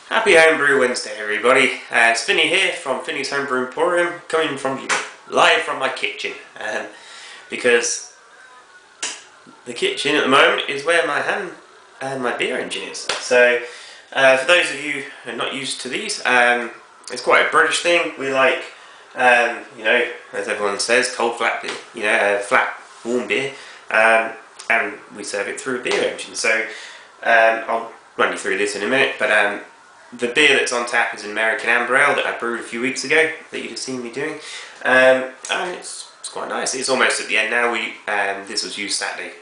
Happy Homebrew Wednesday, everybody. It's Finny here from Finny's Homebrew Emporium, coming from live from my kitchen, because the kitchen at the moment is where my hand and my beer engine is. So, for those of you who are not used to these, it's quite a British thing. We like, as everyone says, cold flat beer, flat warm beer, and we serve it through a beer engine. So, I'll run you through this in a minute, but the beer that's on tap is an American Amber Ale that I brewed a few weeks ago that you'd have seen me doing, and it's quite nice. It's almost at the end now. This was used Saturday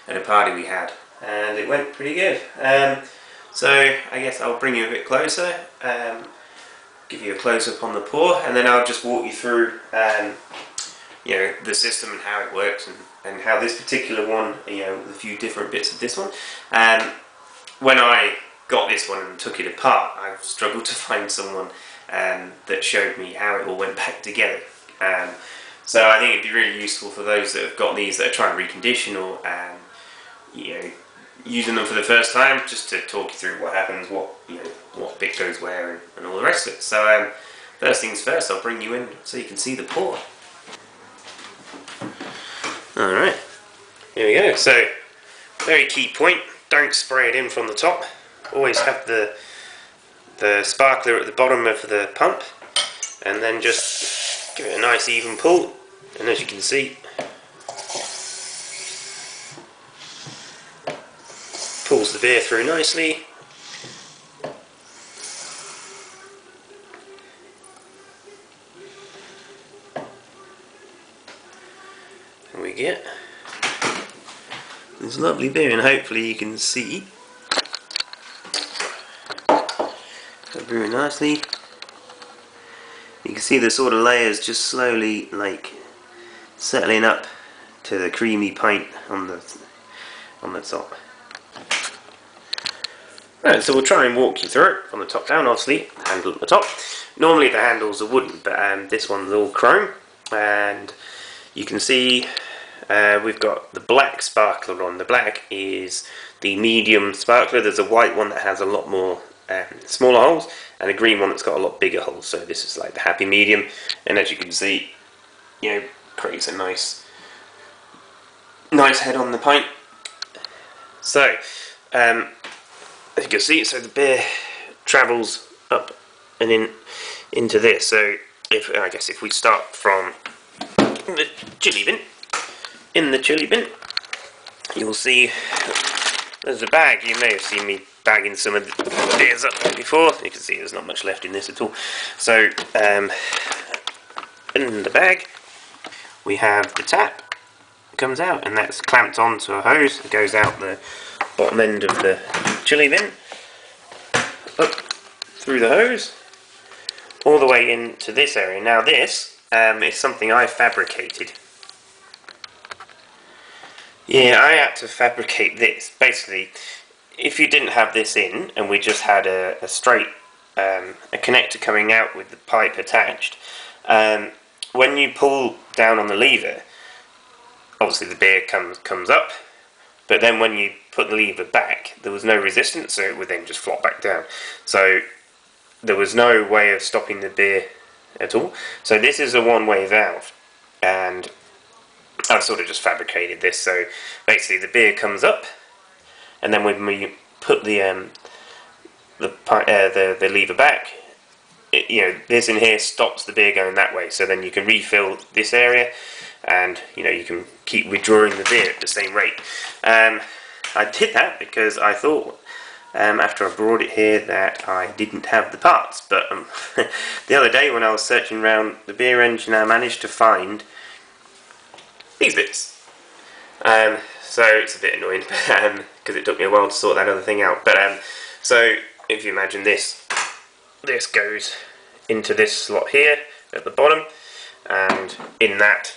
at a party we had, and it went pretty good. So I guess I'll bring you a bit closer, give you a close-up on the pour, and then I'll just walk you through the system and how it works, and how this particular one, a few different bits of this one. When I got this one and took it apart, I've struggled to find someone that showed me how it all went back together. So I think it'd be really useful for those that have got these that are trying to recondition or using them for the first time, just to talk you through what happens, what bit goes where, and all the rest of it. So first things first, I'll bring you in so you can see the pour. Alright, here we go. So, very key point, don't spray it in from the top. Always have the sparkler at the bottom of the pump, and then just give it a nice even pull, and as you can see, pulls the beer through nicely. And we get this lovely beer, and hopefully you can see brewing nicely. You can see the sort of layers just slowly settling up to the creamy pint on the top. Right, so we'll try and walk you through it from the top down. Obviously, handle at the top. Normally the handles are wooden, but this one's all chrome, and you can see we've got the black sparkler on. The black is the medium sparkler. There's a white one that has a lot more smaller holes, and a green one that's got a lot bigger holes. So this is like the happy medium, and as you can see, creates a nice head on the pint. So as you can see, so the beer travels up and into this. So if we start from the chili bin, in the chili bin you'll see there's a bag. You may have seen me bagging some of the beers up there before. You can see there's not much left in this at all. So in the bag we have the tap. It comes out, and that's clamped onto a hose. It goes out the bottom end of the chili bin, up through the hose, all the way into this area. Now this is something I fabricated. Yeah, I had to fabricate this. Basically, if you didn't have this in, and we just had a straight a connector coming out with the pipe attached, when you pull down on the lever, obviously the beer comes up, but then when you put the lever back, there was no resistance, so it would then just flop back down. So there was no way of stopping the beer at all. So this is a one-way valve, and I've sort of just fabricated this. So basically the beer comes up, and then when we put the lever back, this in here stops the beer going that way. So then you can refill this area, and you can keep withdrawing the beer at the same rate. I did that because I thought after I brought it here that I didn't have the parts, but the other day when I was searching around the beer engine, I managed to find these bits. So it's a bit annoying because it took me a while to sort that other thing out. But so if you imagine this goes into this slot here at the bottom, and in that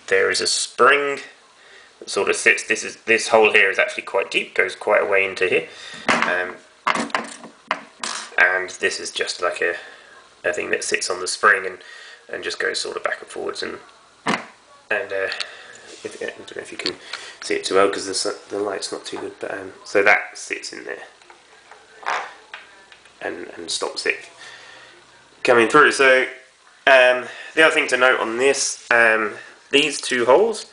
there is a spring that sort of sits. This hole here is actually quite deep, goes quite a way into here, and this is just like a thing that sits on the spring and just goes sort of back and forwards, and I don't know if you can see it too well because the light's not too good, but so that sits in there. and stops it coming through. So the other thing to note on this, these two holes,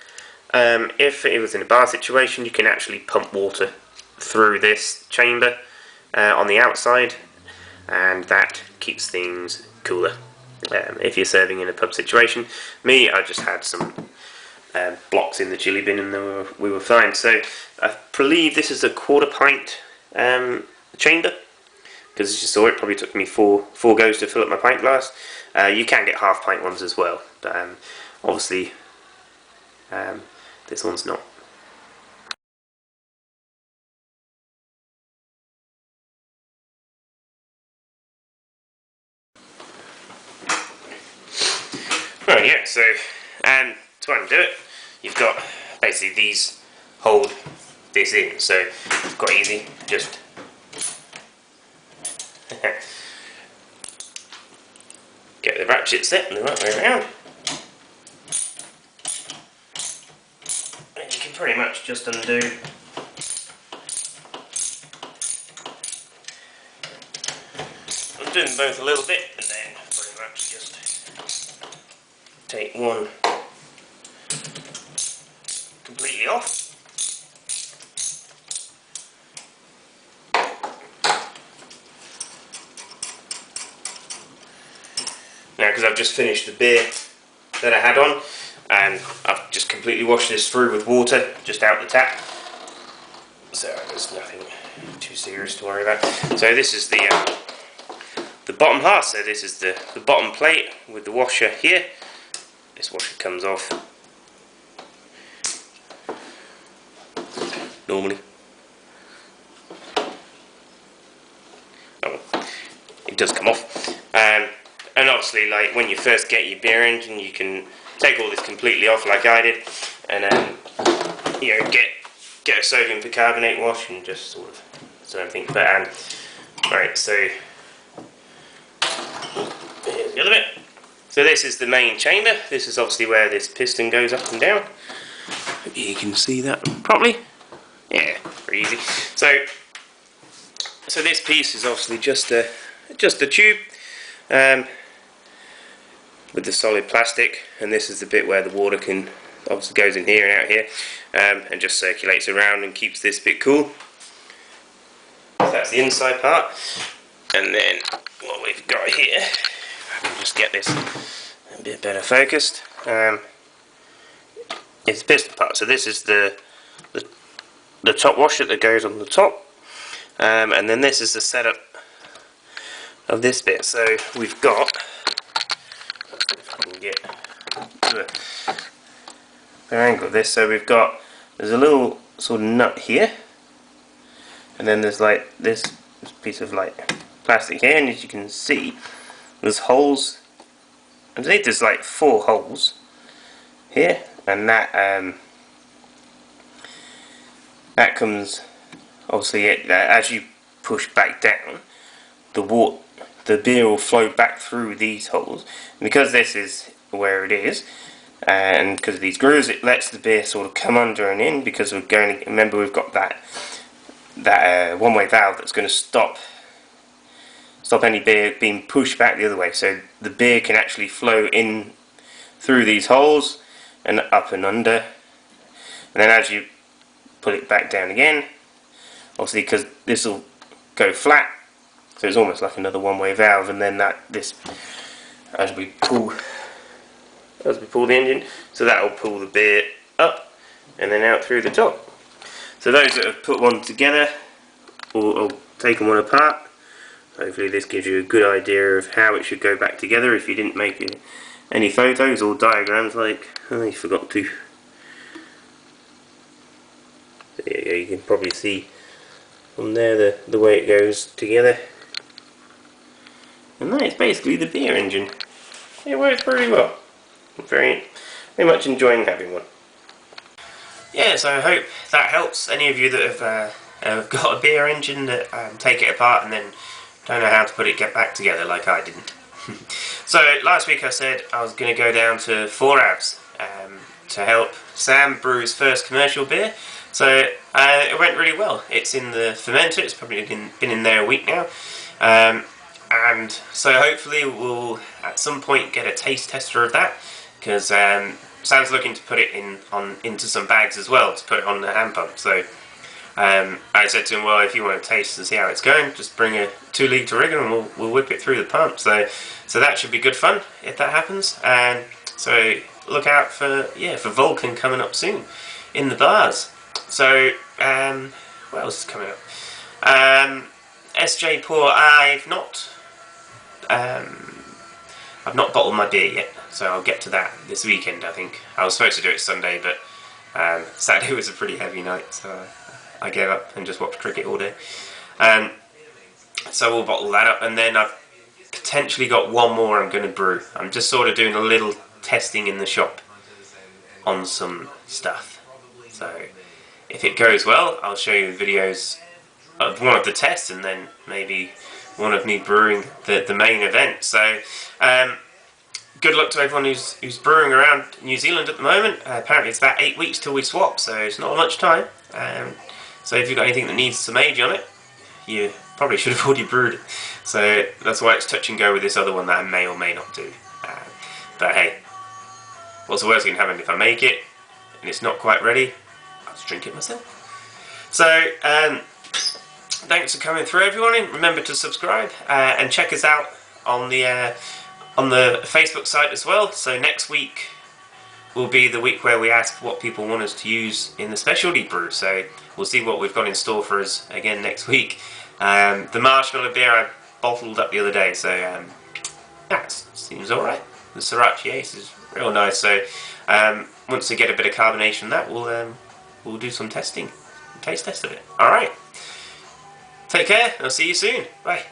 if it was in a bar situation, you can actually pump water through this chamber on the outside, and that keeps things cooler. If you're serving in a pub situation, I just had some blocks in the chili bin and we were fine. So I believe this is a 1/4 pint chamber, because as you saw, it probably took me four goes to fill up my pint glass. You can get 1/2 pint ones as well, but obviously this one's not. Right, yeah, so to undo it, you've got basically these hold this in, so it's quite easy. Just get the ratchet set the right way around, and you can pretty much just undo them both a little bit, and then pretty much just take one completely off. Now, because I've just finished the beer that I had on, and I've just completely washed this through with water just out the tap, so there's nothing too serious to worry about. So this is the bottom half. So this is the bottom plate with the washer here. This washer comes off normally. Oh, it does come off. And obviously, like when you first get your beer engine, you can take all this completely off, like I did, and you know, get a sodium bicarbonate wash and just sort of something. But right, so here's the other bit. So this is the main chamber. This is obviously where this piston goes up and down. Hope you can see that properly. Yeah, pretty easy. So this piece is obviously just a tube with the solid plastic, and this is the bit where the water can obviously goes in here and out here, and just circulates around and keeps this bit cool. So that's the inside part, and then what we've got here, if I can just get this a bit better focused, is the piston part. So this is the top washer that goes on the top, and then this is the setup of this bit. So we've got, if I can get the angle of this, so there's a little sort of nut here, and then there's like this piece of like plastic here, and as you can see, there's holes underneath. There's like 4 holes here, and that comes obviously as you push back down, the beer will flow back through these holes. And because this is where it is, and because of these grooves, it lets the beer sort of come under and in, because we're going to, remember, we've got that one-way valve that's going to stop any beer being pushed back the other way, so the beer can actually flow in through these holes and up and under. And then as you put it back down again, obviously because this will go flat, so it's almost like another one-way valve, and then as we pull the engine, so that will pull the beer up and then out through the top. So those that have put one together or taken one apart, hopefully this gives you a good idea of how it should go back together if you didn't make any photos or diagrams, like I forgot to. So yeah, you can probably see on there the way it goes together. And that is basically the beer engine. It works pretty well. I'm very much enjoying having one. Yeah, so I hope that helps any of you that have got a beer engine that take it apart and then don't know how to put it back together like I didn't. So last week I said I was going to go down to 4 Abs to help Sam brew his first commercial beer. So it went really well. It's in the fermenter. It's probably been in there a week now. And so hopefully we'll at some point get a taste tester of that, because Sam's looking to put it into some bags as well to put it on the hand pump. So I said to him, well, if you want to taste and see how it's going, just bring a 2 litre rig and we'll whip it through the pump. So that should be good fun if that happens. And so look out for Vulcan coming up soon in the bars. So what else is coming up? SJ Pour, I've not bottled my beer yet, so I'll get to that this weekend. I think I was supposed to do it Sunday, but Saturday was a pretty heavy night, so I gave up and just watched cricket all day. So we'll bottle that up, and then I've potentially got one more I'm going to brew. I'm just sort of doing a little testing in the shop on some stuff. So if it goes well, I'll show you videos of one of the tests, and then maybe one of me brewing the main event. So good luck to everyone who's brewing around New Zealand at the moment. Apparently it's about 8 weeks till we swap, so it's not much time. So if you've got anything that needs some age on it, you probably should have already brewed it. So that's why it's touch and go with this other one that I may or may not do. But hey, what's the worst that can happen? If I make it and it's not quite ready, I'll just drink it myself. So thanks for coming through, everyone. Remember to subscribe and check us out on the Facebook site as well. So next week will be the week where we ask what people want us to use in the specialty brew. So we'll see what we've got in store for us again next week. The marshmallow beer I bottled up the other day, so yeah, it seems alright. The Sriracha Ace is real nice. So once we get a bit of carbonation, that we'll do some testing, taste test of it. Alright. Take care, I'll see you soon. Bye.